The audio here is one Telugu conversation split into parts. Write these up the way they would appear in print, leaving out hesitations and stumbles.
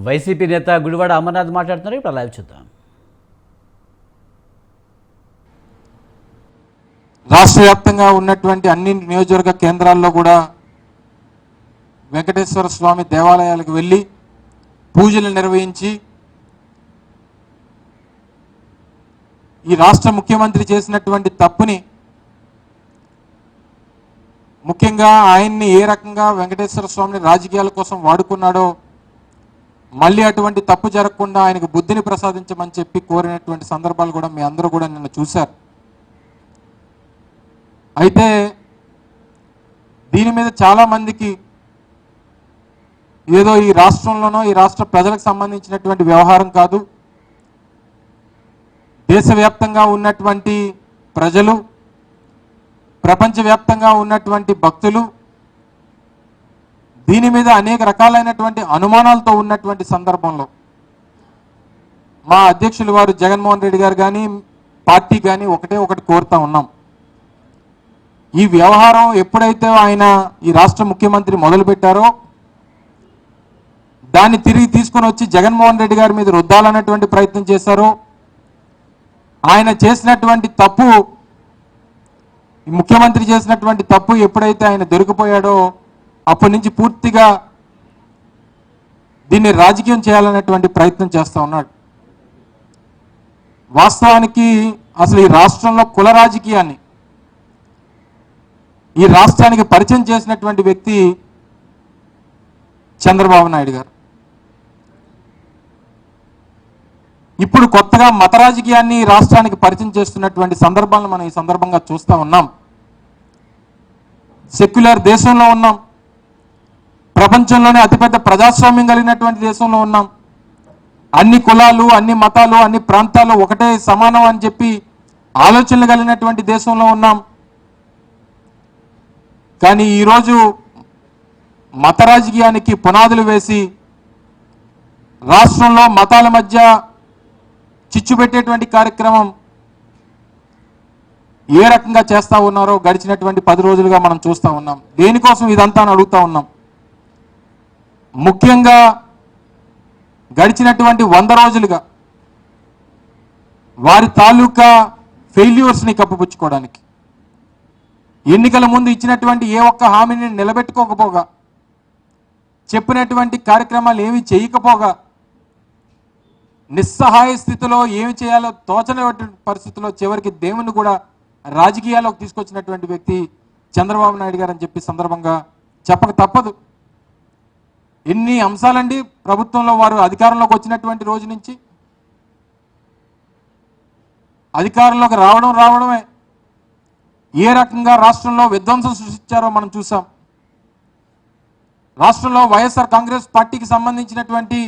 వైసీపీ నేత గుడివాడ అమర్నాథ్ మాట్లాడుతున్నారు. ఇప్పుడు లైవ్ చూద్దాం. రాష్ట్ర వ్యాప్తంగా ఉన్నటువంటి అన్ని నియోజకవర్గ కేంద్రాల్లో కూడా వెంకటేశ్వర స్వామి దేవాలయాలకు వెళ్ళి పూజలు నిర్వహించి ఈ రాష్ట్ర ముఖ్యమంత్రి చేసినటువంటి తప్పుని, ముఖ్యంగా ఆయన్ని ఏ రకంగా వెంకటేశ్వర స్వామిని రాజకీయాల కోసం వాడుకున్నాడో మళ్ళీ అటువంటి తప్పు జరగకుండా ఆయనకు బుద్ధిని ప్రసాదించమని చెప్పి కోరినటువంటి సందర్భాలు కూడా మీ అందరూ కూడా నిన్న చూశారు. అయితే దీని మీద చాలామందికి ఏదో ఈ రాష్ట్రంలోనో ఈ రాష్ట్ర ప్రజలకు సంబంధించినటువంటి వ్యవహారం కాదు, దేశవ్యాప్తంగా ఉన్నటువంటి ప్రజలు, ప్రపంచవ్యాప్తంగా ఉన్నటువంటి భక్తులు దీని మీద అనేక రకాలైనటువంటి అనుమానాలతో ఉన్నటువంటి సందర్భంలో మా అధ్యక్షులు వారు జగన్మోహన్ రెడ్డి గారు కానీ పార్టీ కానీ ఒకటి కోరుతా ఉన్నాం. ఈ వ్యవహారం ఎప్పుడైతే ఆయన ఈ రాష్ట్ర ముఖ్యమంత్రి మొదలుపెట్టారో దాన్ని తిరిగి తీసుకొని వచ్చి జగన్మోహన్ రెడ్డి గారి మీద రుద్దాలన్నటువంటి ప్రయత్నం చేశారో, ఆయన చేసినటువంటి తప్పు, ముఖ్యమంత్రి చేసినటువంటి తప్పు ఎప్పుడైతే ఆయన దొరికిపోయాడో అప్పటి నుంచి పూర్తిగా దీన్ని రాజకీయం చేయాలనేటువంటి ప్రయత్నం చేస్తూ ఉన్నాడు. వాస్తవానికి అసలు ఈ రాష్ట్రంలో కుల రాజకీయాన్ని ఈ రాష్ట్రానికి పరిచయం చేసినటువంటి వ్యక్తి చంద్రబాబు నాయుడు గారు. ఇప్పుడు కొత్తగా మత రాజకీయాన్ని రాష్ట్రానికి పరిచయం చేస్తున్నటువంటి సందర్భాలను మనం ఈ సందర్భంగా చూస్తూ ఉన్నాం. సెక్యులర్ దేశంలో ఉన్నాం, ప్రపంచంలోనే అతిపెద్ద ప్రజాస్వామ్యం కలిగినటువంటి దేశంలో ఉన్నాం, అన్ని కులాలు, అన్ని మతాలు, అన్ని ప్రాంతాలు ఒకటే సమానం అని చెప్పి ఆలోచనలు కలిగినటువంటి దేశంలో ఉన్నాం. కానీ ఈరోజు మత రాజకీయానికి పునాదులు వేసి రాష్ట్రంలో మతాల మధ్య చిచ్చు పెట్టేటువంటి కార్యక్రమం ఏ రకంగా చేస్తూ ఉన్నారో గడిచినటువంటి 10 రోజులుగా మనం చూస్తూ ఉన్నాం. దేనికోసం ఇదంతా అని అడుగుతూ ఉన్నాం. ముఖ్యంగా గడిచినటువంటి 100 రోజులుగా వారి తాలూకా ఫెయిల్యూర్స్ని కప్పిపుచ్చుకోవడానికి, ఎన్నికల ముందు ఇచ్చినటువంటి ఏ ఒక్క హామీని నిలబెట్టుకోకపోగా, చెప్పినటువంటి కార్యక్రమాలు ఏమి చేయకపోగా, నిస్సహాయ స్థితిలో ఏమి చేయాలో తోచని పరిస్థితుల్లో చివరికి దేవుని కూడా రాజకీయాల్లోకి తీసుకొచ్చినటువంటి వ్యక్తి చంద్రబాబు నాయుడు గారు అని చెప్పి సందర్భంగా చెప్పక తప్పదు. ఎన్ని అంశాలండి ప్రభుత్వంలో వారు అధికారంలోకి వచ్చినటువంటి రోజు నుంచి, అధికారంలోకి రావడమే ఏ రకంగా రాష్ట్రంలో విధ్వంసం సృష్టించారో మనం చూసాం. రాష్ట్రంలో వైఎస్ఆర్ కాంగ్రెస్ పార్టీకి సంబంధించినటువంటి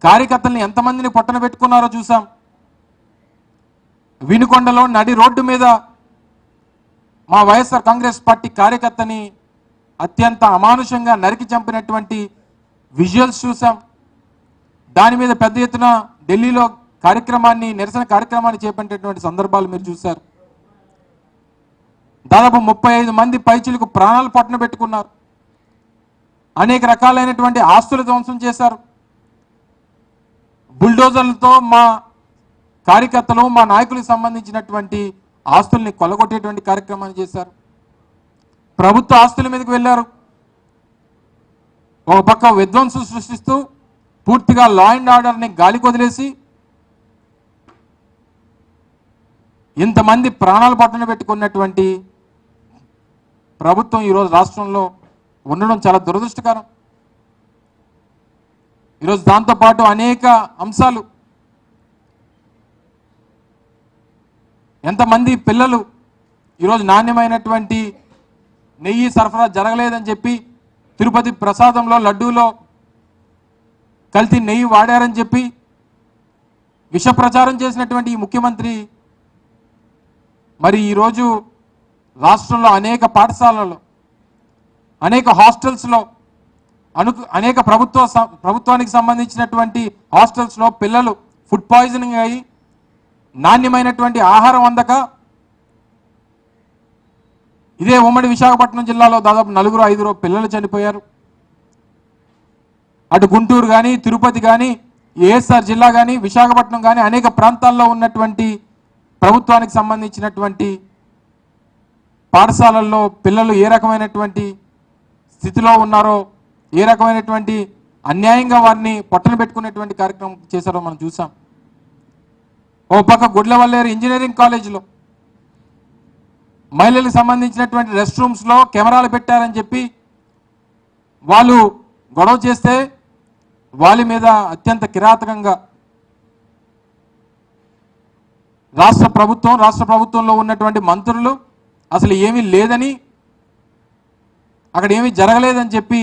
కార్యకర్తల్ని ఎంతమందిని పొట్టన పెట్టుకున్నారో చూసాం. వినుకొండలో నడి రోడ్డు మీద మా వైఎస్ఆర్ కాంగ్రెస్ పార్టీ కార్యకర్తని అత్యంత అమానుషంగా నరికి చంపినటువంటి విజువల్స్ చూసాం. దాని మీద పెద్ద ఎత్తున ఢిల్లీలో నిరసన కార్యక్రమాన్ని చేపట్టేటువంటి సందర్భాలు మీరు చూశారు. దాదాపు 35 మంది పైచిలకు ప్రాణాలు పట్టున పెట్టుకున్నారు. అనేక రకాలైనటువంటి ఆస్తులు ధ్వంసం చేశారు. బుల్డోజర్లతో మా కార్యకర్తలు, మా నాయకులకు సంబంధించినటువంటి ఆస్తుల్ని కొల్లగొట్టేటువంటి కార్యక్రమాన్ని చేశారు. ప్రభుత్వ ఆస్తుల మీదకి వెళ్ళారు. ఒక పక్క విధ్వంసం సృష్టిస్తూ పూర్తిగా లా అండ్ ఆర్డర్ని గాలికి వదిలేసి ఇంతమంది ప్రాణాలు పట్టున పెట్టుకున్నటువంటి ప్రభుత్వం ఈరోజు రాష్ట్రంలో ఉండడం చాలా దురదృష్టకరం. ఈరోజు దాంతోపాటు అనేక అంశాలు, ఎంతమంది పిల్లలు ఈరోజు నాణ్యమైనటువంటి నెయ్యి సరఫరా జరగలేదని చెప్పి తిరుపతి ప్రసాదంలో, లడ్డూలో కల్తీ నెయ్యి వాడారని చెప్పి విష ప్రచారం చేసినటువంటి ఈ ముఖ్యమంత్రి మరి ఈరోజు రాష్ట్రంలో అనేక పాఠశాలల్లో, అనేక హాస్టల్స్లో, అనేక ప్రభుత్వానికి సంబంధించినటువంటి హాస్టల్స్లో పిల్లలు ఫుడ్ పాయిజనింగ్ అయ్యి నాణ్యమైనటువంటి ఆహారం అందక ఇదే ఉమ్మడి విశాఖపట్నం జిల్లాలో దాదాపు 4-5 పిల్లలు చనిపోయారు. అటు గుంటూరు కానీ, తిరుపతి కానీ, ఏఎస్ఆర్ జిల్లా కానీ, విశాఖపట్నం కానీ అనేక ప్రాంతాల్లో ఉన్నటువంటి ప్రభుత్వానికి సంబంధించినటువంటి పాఠశాలల్లో పిల్లలు ఏ రకమైనటువంటి స్థితిలో ఉన్నారో, ఏ రకమైనటువంటి అన్యాయంగా వారిని పొట్టన పెట్టుకునేటువంటి కార్యక్రమం చేశారో మనం చూసాం. ఓ పక్క గుడ్లవల్లేరు ఇంజనీరింగ్ కాలేజీలో మహిళలకు సంబంధించినటువంటి రెస్ట్ రూమ్స్లో కెమెరాలు పెట్టారని చెప్పి వాళ్ళు గొడవ చేస్తే వాళ్ళ మీద అత్యంత కిరాతకంగా రాష్ట్ర ప్రభుత్వంలో ఉన్నటువంటి మంత్రులు అసలు ఏమీ లేదని, అక్కడ ఏమీ జరగలేదని చెప్పి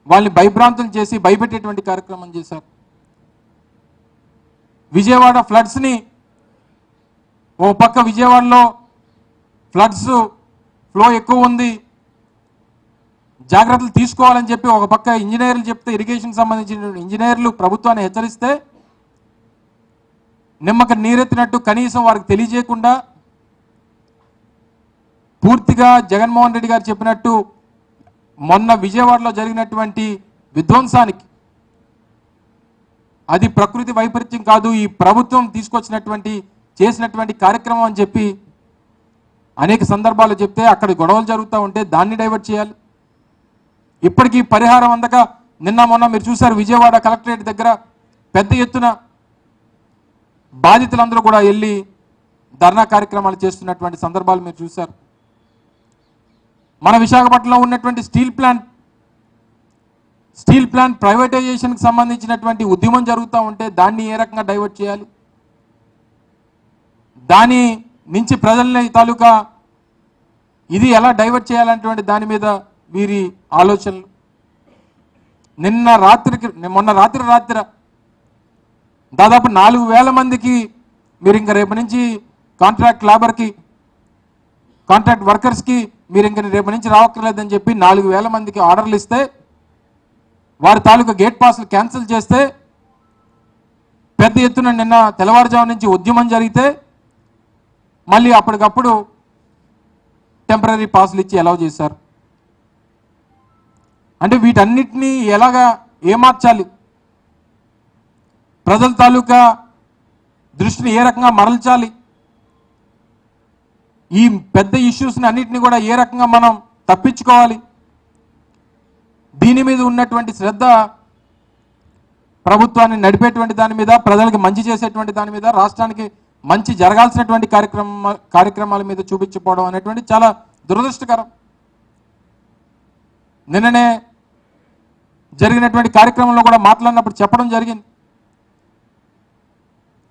వాళ్ళని భయభ్రాంతులు చేసి భయపెట్టేటువంటి కార్యక్రమం చేశారు. విజయవాడ ఫ్లడ్స్ని ఓ పక్క విజయవాడలో ఫ్లడ్స్ ఫ్లో ఎక్కువ ఉంది, జాగ్రత్తలు తీసుకోవాలని చెప్పి ఒక పక్క ఇంజనీర్లు చెప్తే, ఇరిగేషన్ సంబంధించిన ఇంజనీర్లు ప్రభుత్వాన్ని హెచ్చరిస్తే నిమ్మక నీరెత్తినట్టు కనీసం వారికి తెలియజేయకుండా పూర్తిగా జగన్మోహన్ రెడ్డి గారు చెప్పినట్టు మొన్న విజయవాడలో జరిగినటువంటి విధ్వంసానికి అది ప్రకృతి వైపరీత్యం కాదు, ఈ ప్రభుత్వం చేసినటువంటి కార్యక్రమం అని చెప్పి అనేక సందర్భాలు చెప్తే అక్కడ గొడవలు జరుగుతూ ఉంటే దాన్ని డైవర్ట్ చేయాలి. ఇప్పటికీ పరిహారం అందక నిన్న మొన్న మీరు చూశారు, విజయవాడ కలెక్టరేట్ దగ్గర పెద్ద ఎత్తున బాధితులందరూ కూడా వెళ్ళి ధర్నా కార్యక్రమాలు చేస్తున్నటువంటి సందర్భాలు మీరు చూశారు. మన విశాఖపట్నంలో ఉన్నటువంటి స్టీల్ ప్లాంట్ ప్రైవేటైజేషన్కి సంబంధించినటువంటి ఉద్యమం జరుగుతూ ఉంటే దాన్ని ఏ రకంగా డైవర్ట్ చేయాలి, దాని నుంచి ప్రజల్ని తాలూకా ఇది ఎలా డైవర్ట్ చేయాలనేటువంటి దాని మీద వీరి ఆలోచనలు. మొన్న రాత్రి దాదాపు 4,000 మందికి మీరు ఇంకా రేపు నుంచి కాంట్రాక్ట్ వర్కర్స్కి మీరు ఇంక రేపు నుంచి రావక్కర్లేదని చెప్పి 4,000 మందికి ఆర్డర్లు ఇస్తే వారి తాలూకా గేట్ పాస్లు క్యాన్సిల్ చేస్తే పెద్ద ఎత్తున నిన్న తెల్లవారుజాము నుంచి ఉద్యమం జరిగితే మళ్ళీ అప్పటికప్పుడు టెంపరీ పాస్లు ఇచ్చి అలౌ చేశారు. అంటే వీటన్నిటినీ ఎలాగా ఏమార్చాలి, ప్రజల తాలూకా దృష్టిని ఏ రకంగా మరల్చాలి, ఈ పెద్ద ఇష్యూస్ని అన్నిటిని కూడా ఏ రకంగా మనం తప్పించుకోవాలి, దీని మీద ఉన్నటువంటి శ్రద్ధ ప్రభుత్వాన్ని నడిపేటువంటి దాని మీద, ప్రజలకు మంచి చేసేటువంటి దాని మీద, రాష్ట్రానికి మంచి జరగాల్సినటువంటి కార్యక్రమాల మీద చూపించకపోవడం అనేటువంటి చాలా దురదృష్టకరం. నిన్ననే జరిగినటువంటి కార్యక్రమంలో కూడా మాట్లాడినప్పుడు చెప్పడం జరిగింది,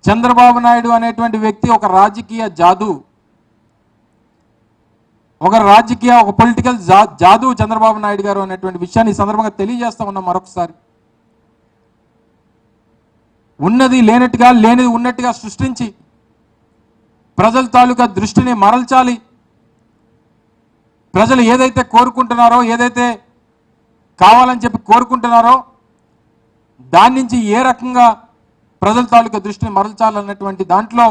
చంద్రబాబు నాయుడు అనేటువంటి వ్యక్తి ఒక రాజకీయ జాదు, ఒక పొలిటికల్ జాదు చంద్రబాబు నాయుడు గారు అనేటువంటి విషయాన్ని ఈ సందర్భంగా తెలియజేస్తా ఉన్నాం. మరొకసారి ఉన్నది లేనట్టుగా, లేనిది ఉన్నట్టుగా సృష్టించి ప్రజల తాలూకా దృష్టిని మరల్చాలి, ప్రజలు ఏదైతే కోరుకుంటున్నారో, ఏదైతే కావాలని చెప్పి కోరుకుంటున్నారో దాని నుంచి ఏ రకంగా ప్రజల తాలూకా దృష్టిని మరల్చాలన్నటువంటి దాంట్లో